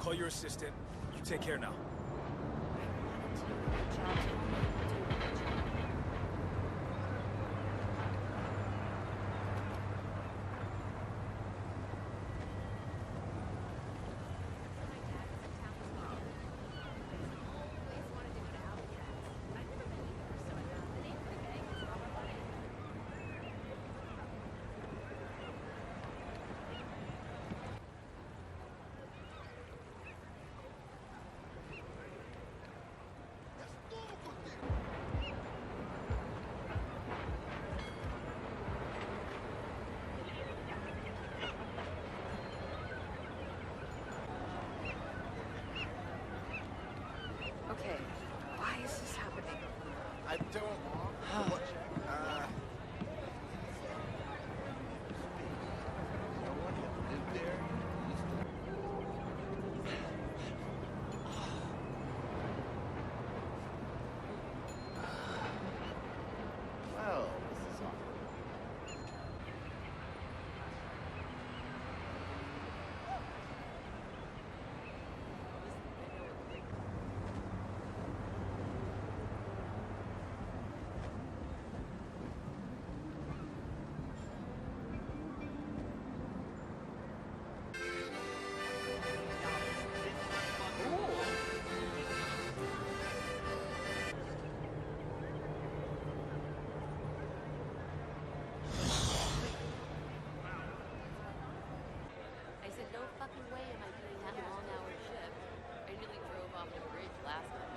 call your assistant. You take care now. Okay, why is this happening? I don't. What? No one had lived there. Well, this is awkward. I said, no fucking way am I doing that long-hour shift. I nearly drove off the bridge last time.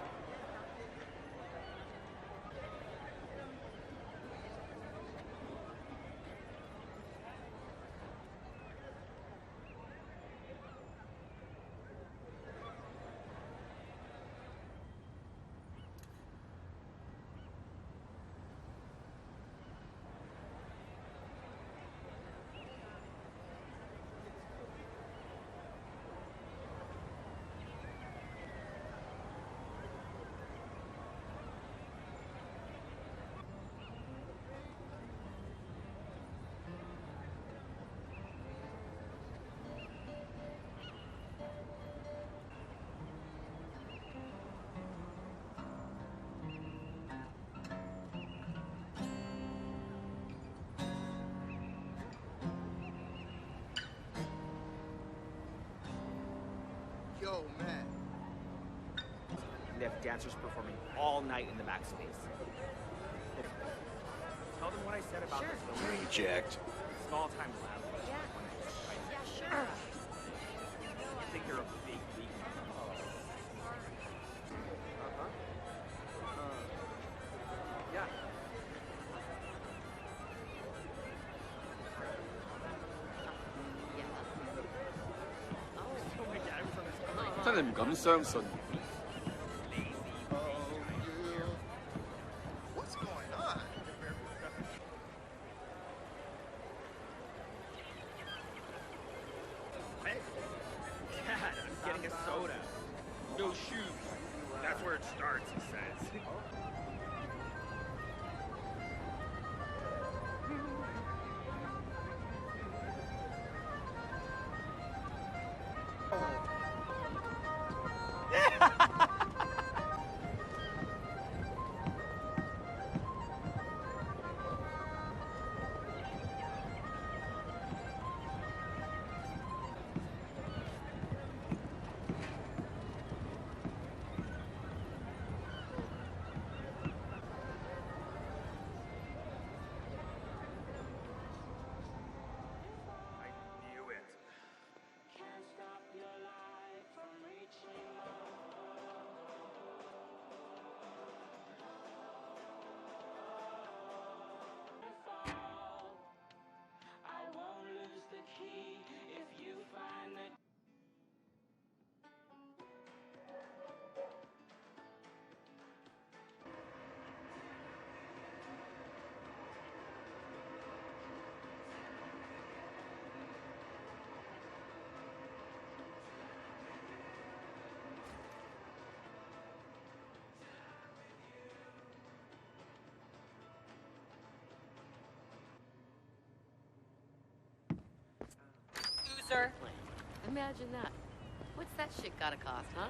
Yo, man. They have dancers performing all night in the back space. Tell them what I said about this building. Reject. Small time lab. Yeah, sure. I think you're a big league. Yeah. Oh my God, I'm from 真係唔敢相信。 What's going on? What? Dad, I'm getting a soda. No shoes. That's where it starts, he says. I knew it. loser. Imagine that. What's that shit gotta cost, huh?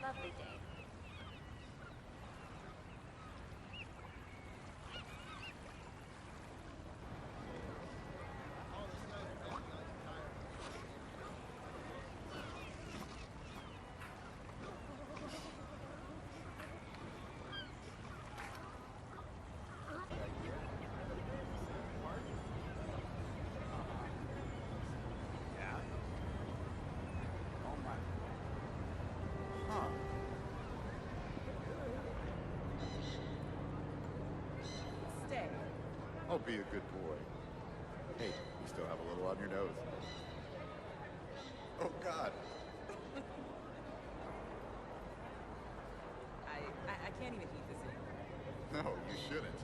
Lovely day. Yeah. Oh my. Huh. Stay. Oh, be a good boy. Hey, you still have a little on your nose. Oh, God. I can't even eat this anymore. No, you shouldn't.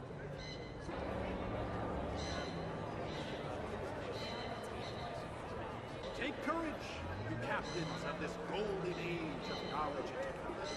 Take courage, you captains of this golden age of knowledge and technology.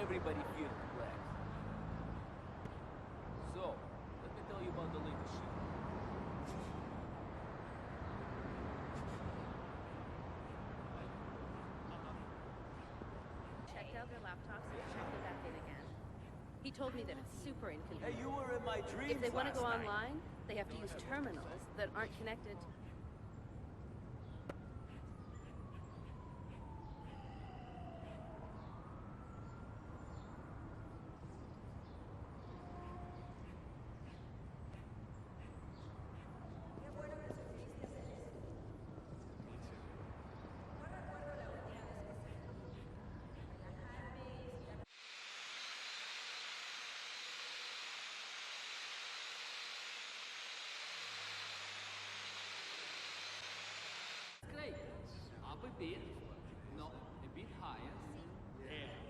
Everybody feels relaxed. So, let me tell you about the latest shit. Checked out their laptops and checked it back in again. He told me that it's super Hey, inconvenient. you were in my dreams If they want to last go night. online, they have to use terminals that aren't connected. Great. Up a bit. No, a bit higher. There.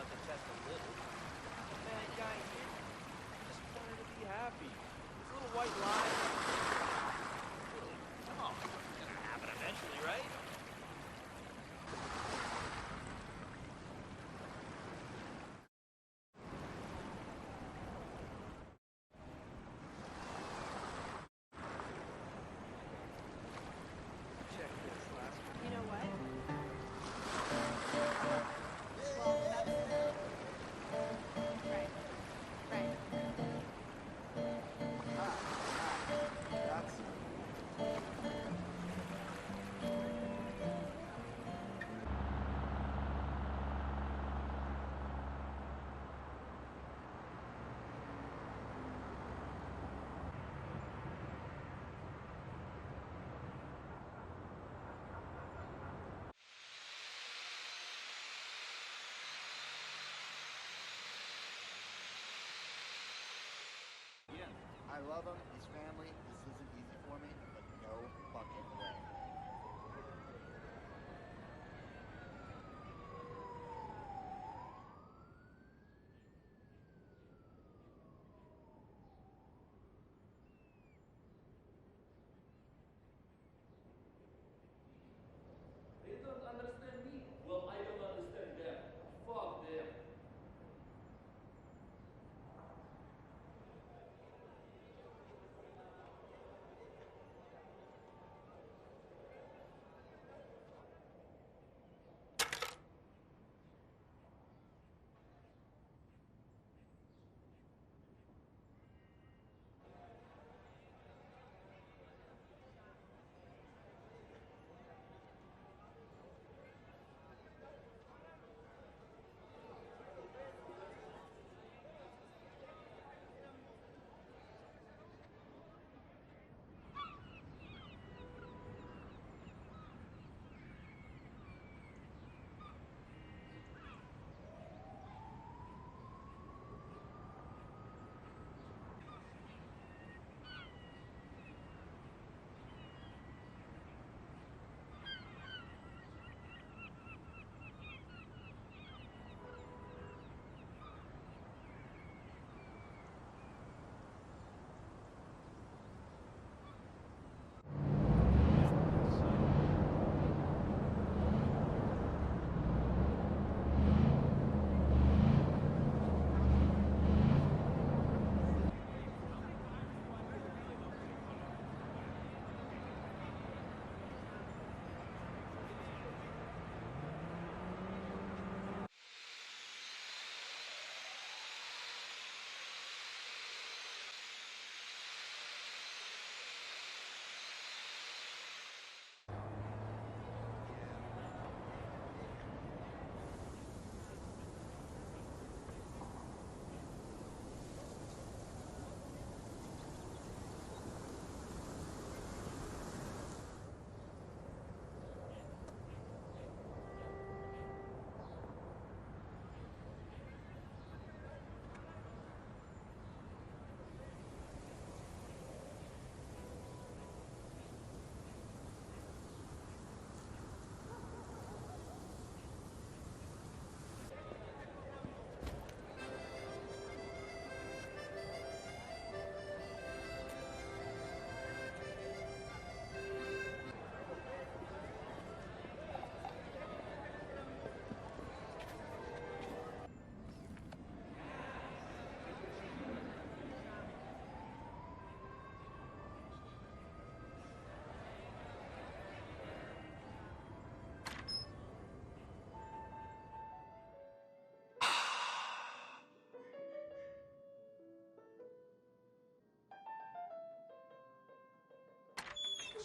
about the test a little. The bad guy didn't. He just wanted to be happy. His little white lie. Come on, it's gonna happen eventually, right? Check this last one. You know what? Well, right. Right. That's I love him. He's family. This isn't easy for me, but no fucking way. They don't understand me. Well, I don't understand them. Fuck them.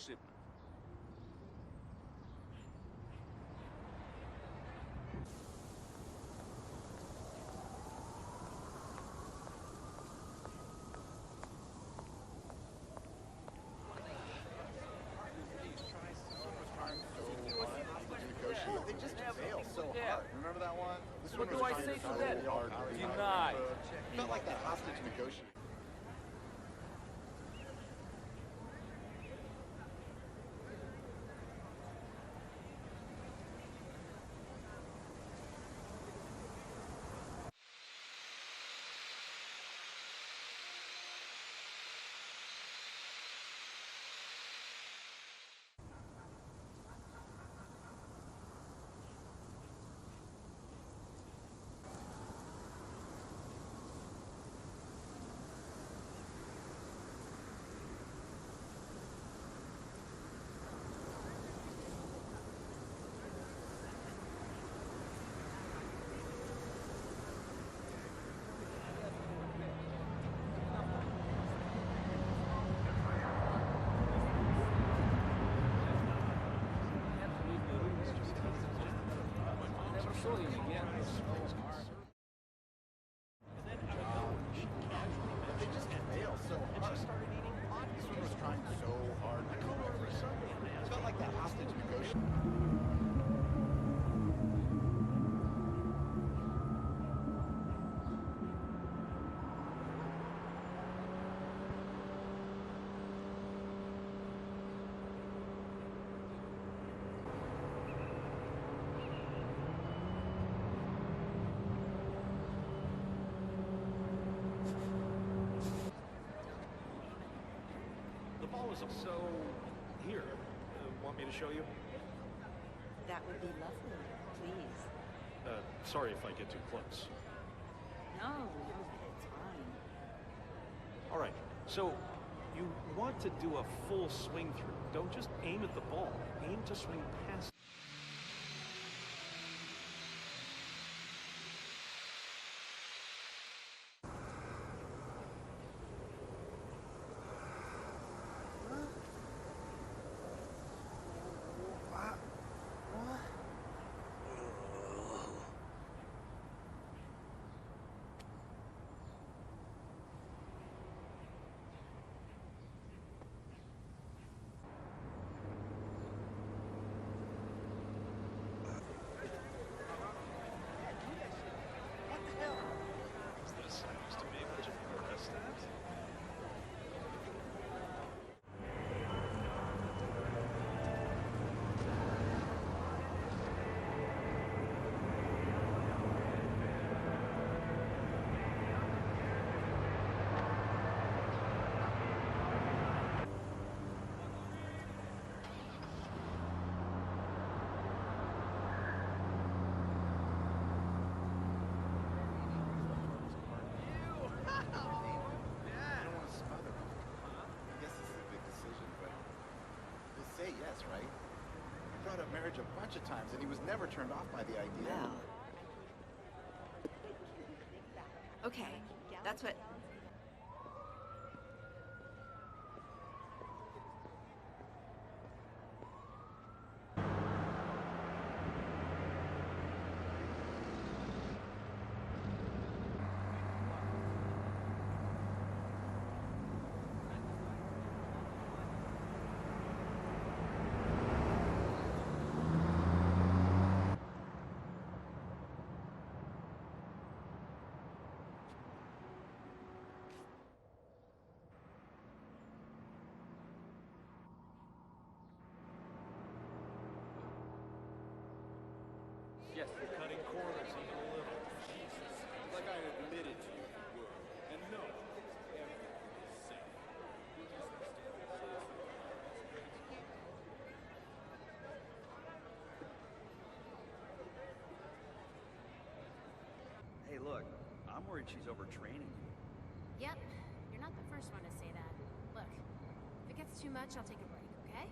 Shipment. They just fail so hard. Remember that one? This What one do was I trying say to to sell that? the art. Denied. Felt like that hostage negotiator. saw him again. They just fail so hard. This one was trying so hard to come over. It felt like that hostage negotiation. The ball is so here. Want me to show you? That would be lovely. Please. Sorry if I get too close. No, it's fine. All right. So you want to do a full swing through. Don't just aim at the ball. Aim to swing past. Yes, right? He brought up marriage a bunch of times, and he was never turned off by the idea. Well. Okay, that's what... Yes. You're cutting corners even a little. Like I admitted to you were. And no, everything is safe. Hey, look, I'm worried she's overtraining you. Yep, you're not the first one to say that. Look, if it gets too much, I'll take a break, okay?